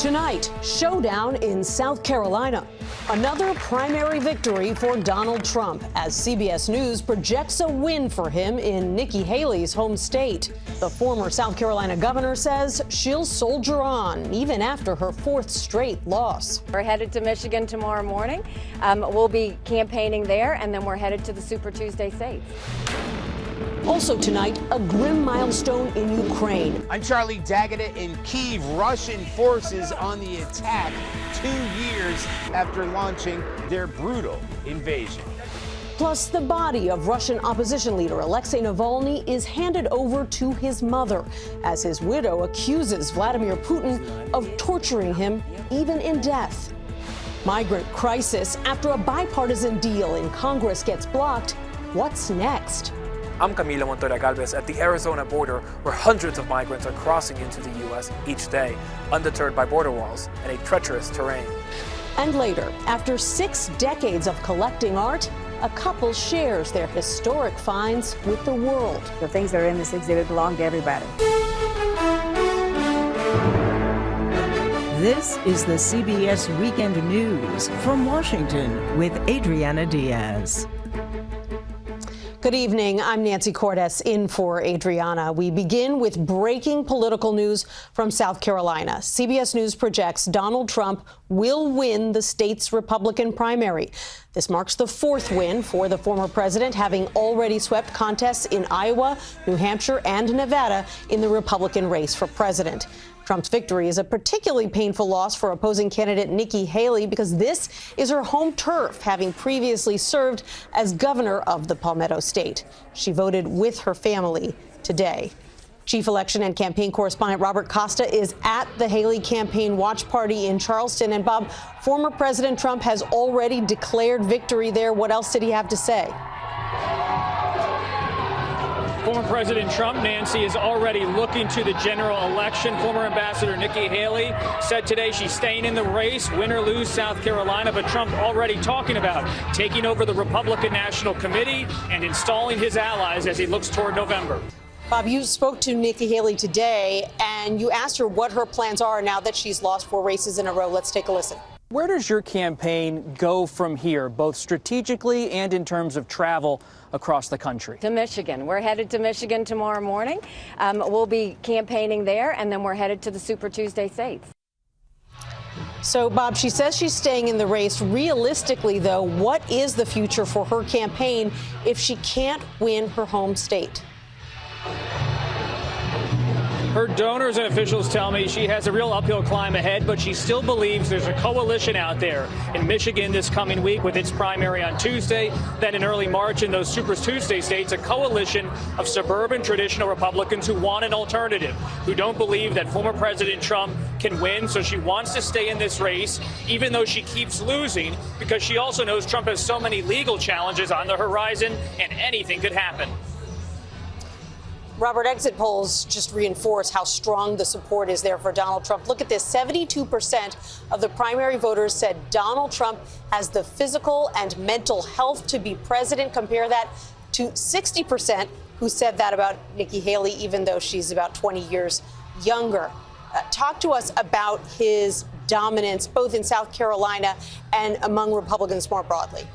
Tonight, showdown in South Carolina. Another primary victory for Donald Trump as CBS News projects a win for him in Nikki Haley's home state. The former South Carolina governor says she'll soldier on even after her fourth straight loss. We're headed to Michigan tomorrow morning. We'll be campaigning there, and then we're headed to the Super Tuesday states. Also tonight, a grim milestone in Ukraine. I'm Charlie D'Agata in Kyiv. Russian forces on the attack 2 years after launching their brutal invasion. Plus, the body of Russian opposition leader Alexei Navalny is handed over to his mother as his widow accuses Vladimir Putin of torturing him even in death. Migrant crisis after a bipartisan deal in Congress gets blocked. What's next? I'm Camila Montoya Galvez at the Arizona border, where hundreds of migrants are crossing into the U.S. each day, undeterred by border walls and a treacherous terrain. And later, after 6 decades of collecting art, a couple shares their historic finds with the world. The things that are in this exhibit belong to everybody. This is the CBS Weekend News from Washington with Adriana Diaz. Good evening. I'm Nancy Cordes in for Adriana. We begin with breaking political news from South Carolina. CBS News projects Donald Trump will win the state's Republican primary. This marks the 4th win for the former president, having already swept contests in Iowa, New Hampshire, and Nevada in the Republican race for president. Trump's victory is a particularly painful loss for opposing candidate Nikki Haley because this is her home turf, having previously served as governor of the Palmetto State. She voted with her family today. Chief election and campaign correspondent Robert Costa is at the Haley campaign watch party in Charleston. And Bob, former President Trump has already declared victory there. What else did he have to say? Former President Trump, Nancy, is already looking to the general election. Former Ambassador Nikki Haley said today she's staying in the race, win or lose South Carolina, but Trump already talking about taking over the Republican National Committee and installing his allies as he looks toward November. Bob, you spoke to Nikki Haley today, and you asked her what her plans are now that she's lost 4 races in a row. Let's take a listen. Where does your campaign go from here, both strategically and in terms of travel across the country? To Michigan. We're headed to Michigan tomorrow morning. We'll be campaigning there, and then we're headed to the Super Tuesday states. So, Bob, she says she's staying in the race. Realistically, though, what is the future for her campaign if she can't win her home state? Her donors and officials tell me she has a real uphill climb ahead, but she still believes there's a coalition out there in Michigan this coming week with its primary on Tuesday. Then in early March in those Super Tuesday states, a coalition of suburban traditional Republicans who want an alternative, who don't believe that former President Trump can win. So she wants to stay in this race, even though she keeps losing, because she also knows Trump has so many legal challenges on the horizon and anything could happen. Robert, exit polls just reinforce how strong the support is there for Donald Trump. Look at this. 72% of the primary voters said Donald Trump has the physical and mental health to be president. Compare that to 60% who said that about Nikki Haley, even though she's about 20 years younger. Talk to us about his dominance, both in South Carolina and among Republicans more broadly.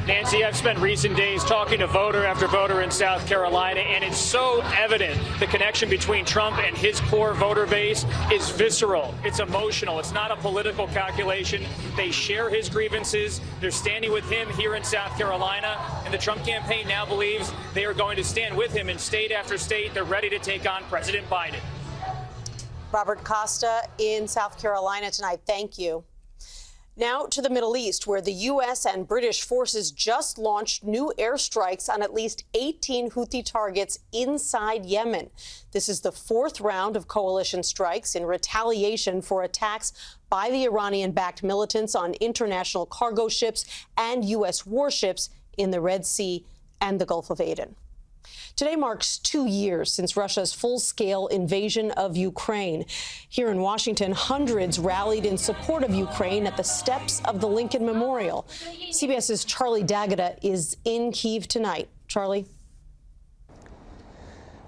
Nancy, I've spent recent days talking to voter after voter in South Carolina, and it's so evident the connection between Trump and his core voter base is visceral. It's emotional. It's not a political calculation. They share his grievances. They're standing with him here in South Carolina, and the Trump campaign now believes they are going to stand with him in state after state. They're ready to take on President Biden. Robert Costa in South Carolina tonight. Thank you. Now to the Middle East, where the U.S. and British forces just launched new airstrikes on at least 18 Houthi targets inside Yemen. This is the 4th round of coalition strikes in retaliation for attacks by the Iranian-backed militants on international cargo ships and U.S. warships in the Red Sea and the Gulf of Aden. Today marks 2 years since Russia's full-scale invasion of Ukraine. Here in Washington, hundreds rallied in support of Ukraine at the steps of the Lincoln Memorial. CBS's Charlie D'Agata is in Kyiv tonight. Charlie?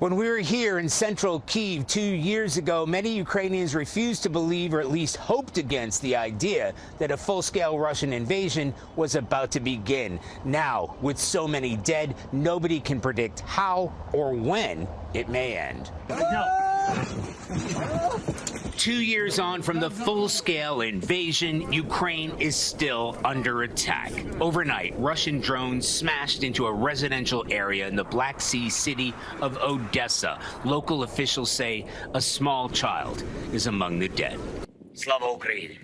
When we were here in central Kyiv 2 years ago, many Ukrainians refused to believe, or at least hoped against, the idea that a full-scale Russian invasion was about to begin. Now, with so many dead, nobody can predict how or when it may end. 2 years on from the full-scale invasion, Ukraine is still under attack. Overnight, Russian drones smashed into a residential area in the Black Sea city of Odessa. Local officials say a small child is among the dead. Slava Ukraini.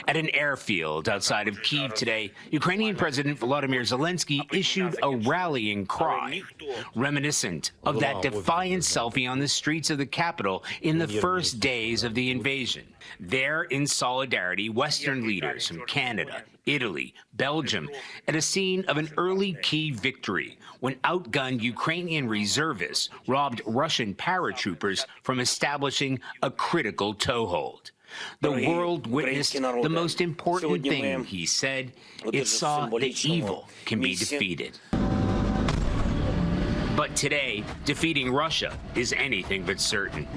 At an airfield outside of Kyiv today, Ukrainian President Volodymyr Zelensky issued a rallying cry, reminiscent of that defiant selfie on the streets of the capital in the first days of the invasion. There, in solidarity, Western leaders from Canada, Italy, Belgium, at a scene of an early Kyiv victory when outgunned Ukrainian reservists robbed Russian paratroopers from establishing a critical toehold. The world witnessed the most important thing, he said. It saw that evil can be defeated. But today, defeating Russia is anything but certain.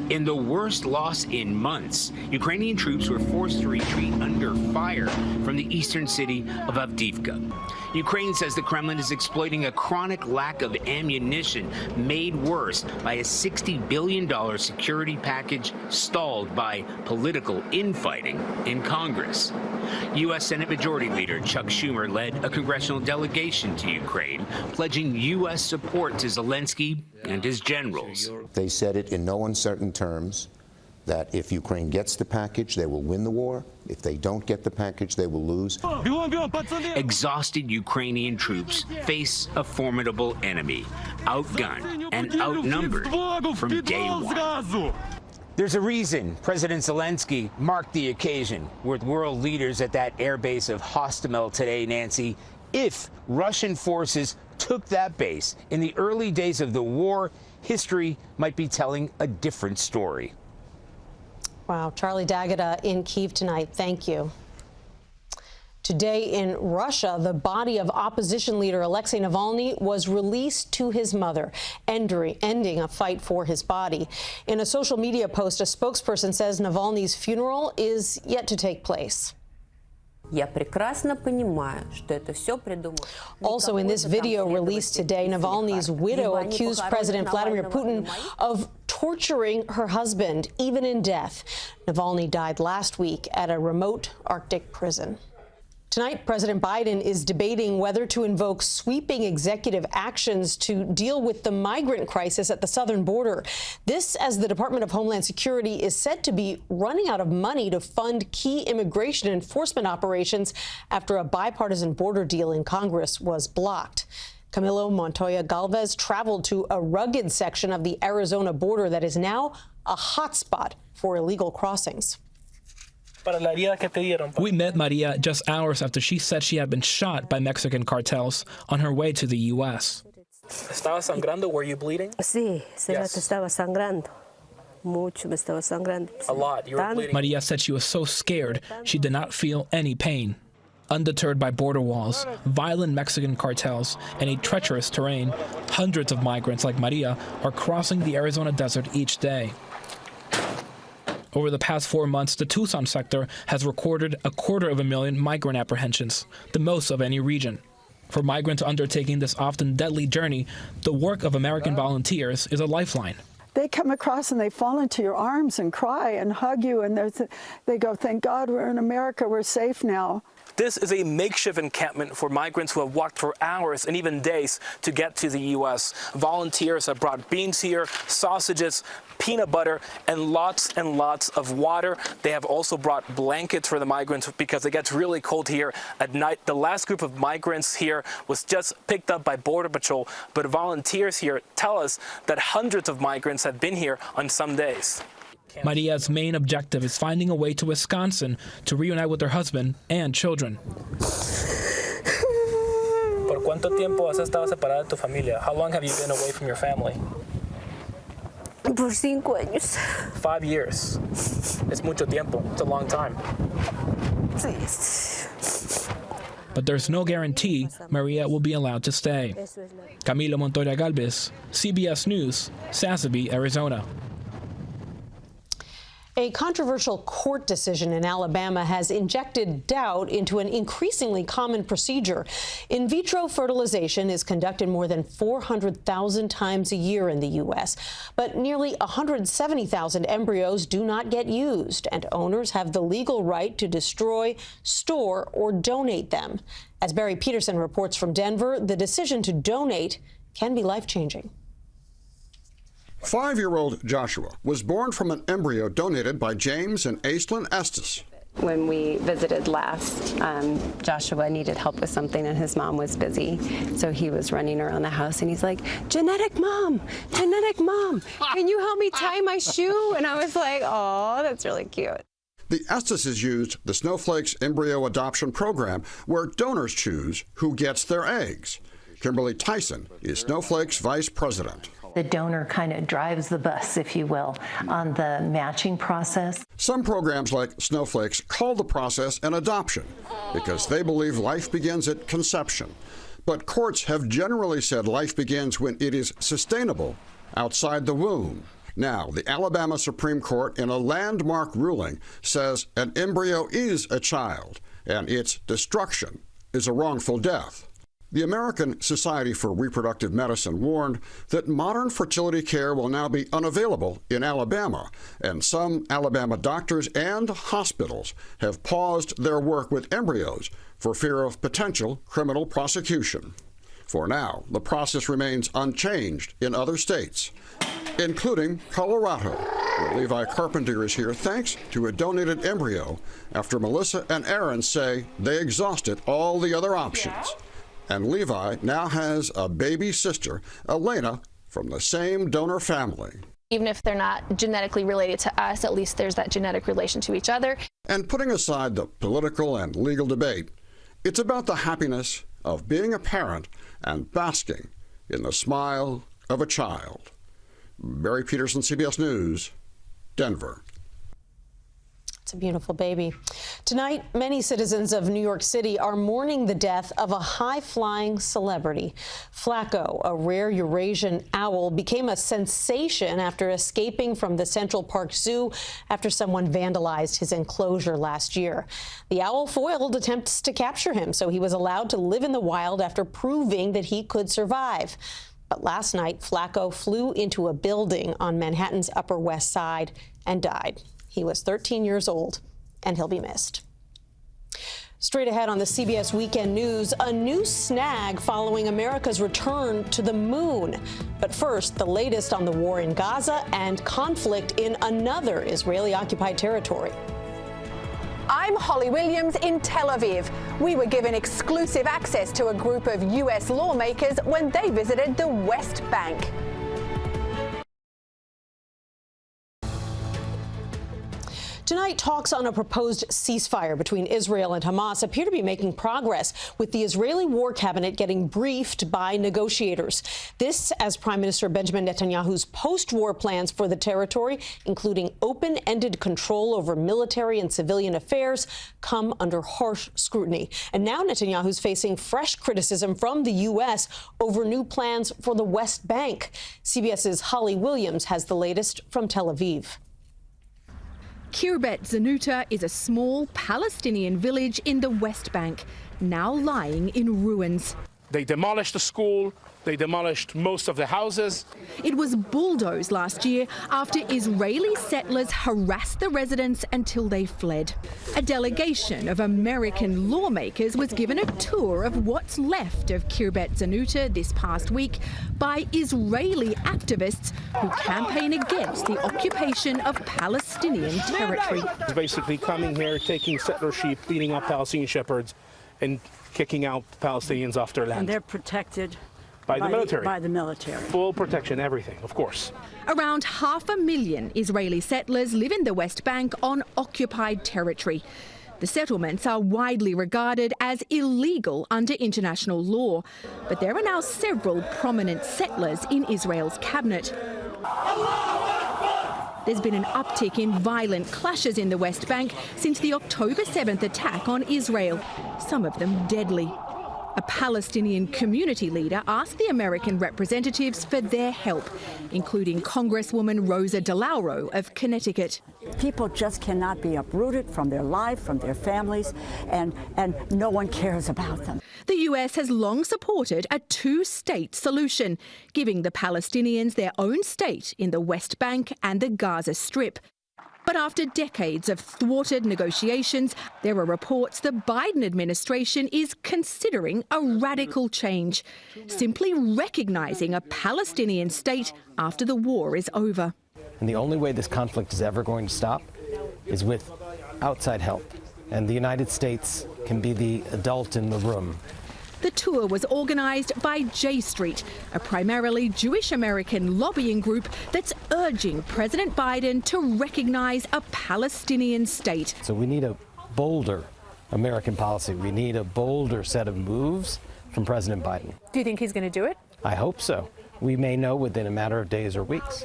In the worst loss in months, Ukrainian troops were forced to retreat under fire from the eastern city of Avdiivka. Ukraine says the Kremlin is exploiting a chronic lack of ammunition made worse by a $60 billion security package stalled by political infighting in Congress. U.S. Senate Majority Leader Chuck Schumer led a congressional delegation to Ukraine, pledging U.S. support to Zelensky and his generals. They said it in no uncertain terms that if Ukraine gets the package, they will win the war. If they don't get the package, they will lose. Exhausted Ukrainian troops face a formidable enemy, outgunned and outnumbered from day one. There's a reason President Zelensky marked the occasion with world leaders at that airbase of Hostomel today, Nancy. If Russian forces took that base in the early days of the war, history might be telling a different story. Wow, Charlie D'Agata in Kyiv tonight. Thank you. Today in Russia, the body of opposition leader Alexei Navalny was released to his mother, ending a fight for his body. In a social media post, a spokesperson says Navalny's funeral is yet to take place. Also in this video released today, Navalny's widow accused President Vladimir Putin of torturing her husband, even in death. Navalny died last week at a remote Arctic prison. Tonight, President Biden is debating whether to invoke sweeping executive actions to deal with the migrant crisis at the southern border. This as the Department of Homeland Security is said to be running out of money to fund key immigration enforcement operations after a bipartisan border deal in Congress was blocked. Camilo Montoya Galvez traveled to a rugged section of the Arizona border that is now a hotspot for illegal crossings. We met Maria just hours after she said she had been shot by Mexican cartels on her way to the U.S. ¿Estaba sangrando? Were you bleeding? Sí, estaba sangrando. Mucho me estaba sangrando. A lot. You were bleeding. Maria said she was so scared she did not feel any pain. Undeterred by border walls, violent Mexican cartels, and a treacherous terrain, hundreds of migrants like Maria are crossing the Arizona desert each day. Over the past 4 months, the Tucson sector has recorded 250,000 migrant apprehensions, the most of any region. For migrants undertaking this often deadly journey, the work of American volunteers is a lifeline. They come across and they fall into your arms and cry and hug you, and they go, thank God we're in America, we're safe now. This is a makeshift encampment for migrants who have walked for hours and even days to get to the U.S. Volunteers have brought beans here, sausages, peanut butter, and lots of water. They have also brought blankets for the migrants because it gets really cold here at night. The last group of migrants here was just picked up by Border Patrol, but volunteers here tell us that hundreds of migrants have been here on some days. Maria's main objective is finding a way to Wisconsin to reunite with her husband and children. ¿Por cuánto tiempo has estado separada de tu familia? How long have you been away from your family? Por 5 años. 5 years. It's mucho tiempo. It's a long time. Sí. but there's no guarantee Maria will be allowed to stay. Camilo Montoya Galvez, CBS News, Sassabee, Arizona. A controversial court decision in Alabama has injected doubt into an increasingly common procedure. In vitro fertilization is conducted more than 400,000 times a year in the U.S., but nearly 170,000 embryos do not get used, and owners have the legal right to destroy, store, or donate them. As Barry Peterson reports from Denver, the decision to donate can be life-changing. 5-year-old Joshua was born from an embryo donated by James and Aislinn Estes. When we visited last, Joshua needed help with something and his mom was busy. So he was running around the house and he's like, genetic mom, can you help me tie my shoe? And I was like, oh, that's really cute. The Esteses used the Snowflake's embryo adoption program where donors choose who gets their eggs. Kimberly Tyson is Snowflake's vice president. The donor kind of drives the bus, if you will, on the matching process. Some programs like Snowflake's call the process an adoption because they believe life begins at conception. But courts have generally said life begins when it is sustainable outside the womb. Now, the Alabama Supreme Court, in a landmark ruling, says an embryo is a child and its destruction is a wrongful death. The American Society for Reproductive Medicine warned that modern fertility care will now be unavailable in Alabama, and some Alabama doctors and hospitals have paused their work with embryos for fear of potential criminal prosecution. For now, the process remains unchanged in other states, including Colorado, where Levi Carpenter is here thanks to a donated embryo after Melissa and Aaron say they exhausted all the other options. And Levi now has a baby sister, Elena, from the same donor family. Even if they're not genetically related to us, at least there's that genetic relation to each other. And putting aside the political and legal debate, it's about the happiness of being a parent and basking in the smile of a child. Barry Peterson, CBS News, Denver. It's a beautiful baby. Tonight, many citizens of New York City are mourning the death of a high-flying celebrity. Flacco, a rare Eurasian owl, became a sensation after escaping from the Central Park Zoo after someone vandalized his enclosure last year. The owl foiled attempts to capture him, so he was allowed to live in the wild after proving that he could survive. But last night, Flacco flew into a building on Manhattan's Upper West Side and died. He was 13 years old, and he'll be missed. Straight ahead on the CBS Weekend News, a new snag following America's return to the moon. But first, the latest on the war in Gaza and conflict in another Israeli-occupied territory. I'm Holly Williams in Tel Aviv. We were given exclusive access to a group of U.S. lawmakers when they visited the West Bank. Tonight, talks on a proposed ceasefire between Israel and Hamas appear to be making progress, with the Israeli war cabinet getting briefed by negotiators. This as Prime Minister Benjamin Netanyahu's post-war plans for the territory, including open-ended control over military and civilian affairs, come under harsh scrutiny. And now Netanyahu's facing fresh criticism from the U.S. over new plans for the West Bank. CBS's Holly Williams has the latest from Tel Aviv. Kirbet Zanuta is a small Palestinian village in the West Bank, now lying in ruins. They demolished the school, they demolished most of the houses. It was bulldozed last year after Israeli settlers harassed the residents until they fled. A delegation of American lawmakers was given a tour of what's left of Kirbet Zanuta this past week by Israeli activists who campaign against the occupation of Palestinian territory. It's basically coming here, taking settler sheep, beating up Palestinian shepherds, and kicking out Palestinians off their land. And they're protected by the military. By the military. Full protection, everything, of course. Around 500,000 Israeli settlers live in the West Bank on occupied territory. The settlements are widely regarded as illegal under international law, but there are now several prominent settlers in Israel's cabinet. There's been an uptick in violent clashes in the West Bank since the October 7th attack on Israel, some of them deadly. A Palestinian community leader asked the American representatives for their help, including Congresswoman Rosa DeLauro of Connecticut. People just cannot be uprooted from their life, from their families, and no one cares about them. The US has long supported a two-state solution, giving the Palestinians their own state in the West Bank and the Gaza Strip. But after decades of thwarted negotiations, there are reports the Biden administration is considering a radical change, simply recognizing a Palestinian state after the war is over. And the only way this conflict is ever going to stop is with outside help. And the United States can be the adult in the room. The tour was organized by J Street, a primarily Jewish-American lobbying group that's urging President Biden to recognize a Palestinian state. So we need a bolder American policy. We need a bolder set of moves from President Biden. Do you think he's going to do it? I hope so. We may know within a matter of days or weeks.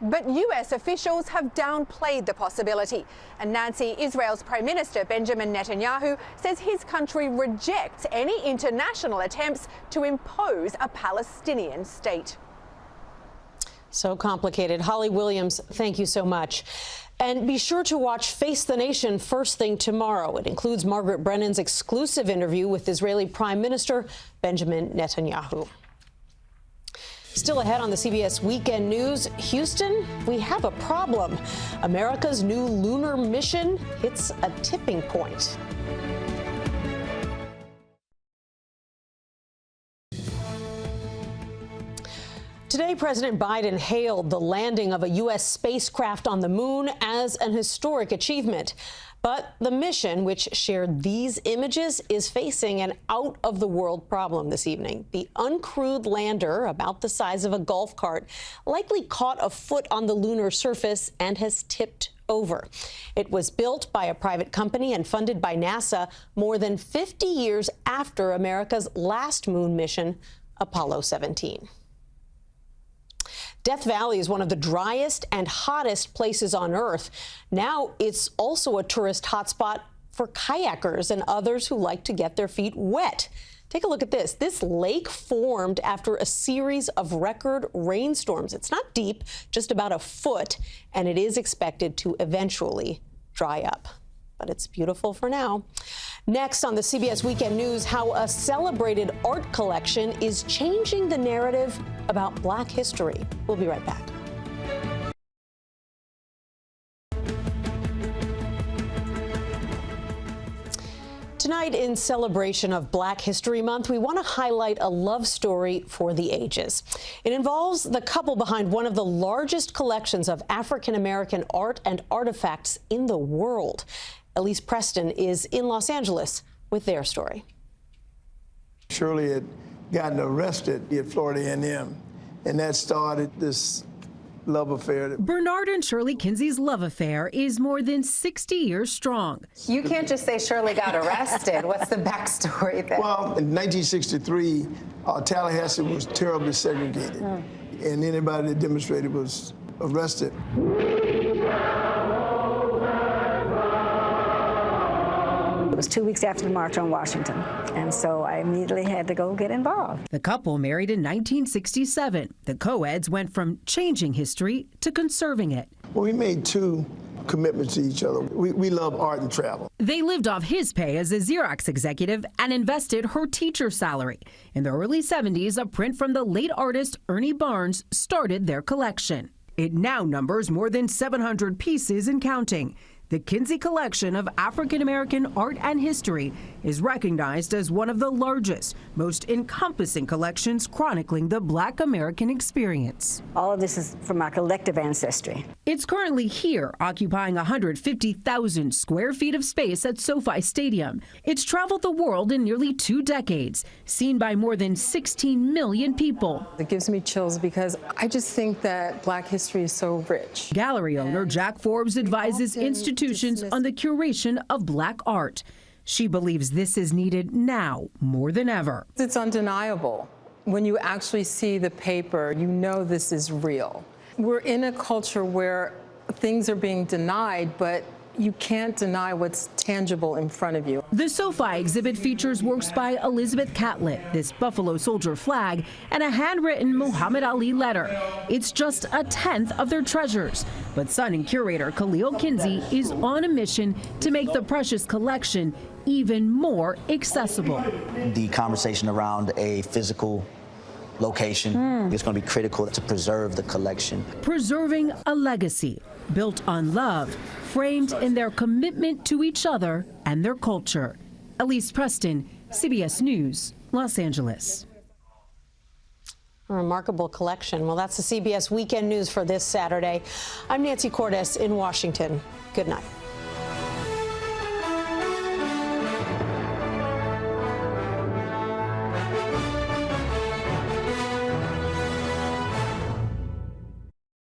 But US officials have downplayed the possibility. And Nancy, Israel's Prime Minister Benjamin Netanyahu says his country rejects any international attempts to impose a Palestinian state. So complicated. Holly Williams, thank you so much. And be sure to watch Face the Nation first thing tomorrow. It includes Margaret Brennan's exclusive interview with Israeli Prime Minister Benjamin Netanyahu. Still ahead on the CBS Weekend News, Houston, we have a problem. America's new lunar mission hits a tipping point. Today, President Biden hailed the landing of a U.S. spacecraft on the moon as an historic achievement. But the mission, which shared these images, is facing an out-of-the-world problem this evening. The uncrewed lander, about the size of a golf cart, likely caught a foot on the lunar surface and has tipped over. It was built by a private company and funded by NASA more than 50 years after America's last moon mission, Apollo 17. Death Valley is one of the driest and hottest places on Earth. Now it's also a tourist hotspot for kayakers and others who like to get their feet wet. Take a look at this. This lake formed after a series of record rainstorms. It's not deep, just about a foot, and it is expected to eventually dry up. But it's beautiful for now. Next on the CBS Weekend News, how a celebrated art collection is changing the narrative about Black history. We'll be right back. Tonight, in celebration of Black History Month, we want to highlight a love story for the ages. It involves the couple behind one of the largest collections of African-American art and artifacts in the world. Elise Preston is in Los Angeles with their story. Shirley had gotten arrested at Florida A&M, and that started this love affair. Bernard and Shirley Kinsey's love affair is more than 60 years strong. You can't just say Shirley got arrested. What's the backstory there? Well, in 1963, Tallahassee was terribly segregated, and anybody that demonstrated was arrested. It was 2 weeks after the March on Washington, and so I immediately had to go get involved. The couple married in 1967. The co-eds went from changing history to conserving it. Well, we made two commitments to each other. We love art and travel. They lived off his pay as a Xerox executive and invested her teacher salary. In the early 70s, a print from the late artist Ernie Barnes started their collection. It now numbers more than 700 pieces and counting. The Kinsey collection of African-American art and history is recognized as one of the largest, most encompassing collections chronicling the Black American experience. All of this is from our collective ancestry. It's currently here, occupying 150,000 square feet of space at SoFi Stadium. It's traveled the world in nearly 2 decades, seen by more than 16 million people. It gives me chills because I just think that Black history is so rich. Gallery owner Jack Forbes advises institutions on the curation of Black art. She believes this is needed now more than ever. It's undeniable. When you actually see the paper, you know this is real. We're in a culture where things are being denied, but you can't deny what's tangible in front of you. The SoFi exhibit features works by Elizabeth Catlett, this Buffalo Soldier flag, and a handwritten Muhammad Ali letter. It's just a tenth of their treasures. But son and curator Khalil Kinsey is on a mission to make the precious collection even more accessible. The conversation around a physical location is going to be critical to preserve the collection. Preserving a legacy built on love, framed in their commitment to each other and their culture. Elise Preston, CBS News, Los Angeles. A remarkable collection. Well, that's the CBS Weekend News for this Saturday. I'm Nancy Cordes in Washington. Good night.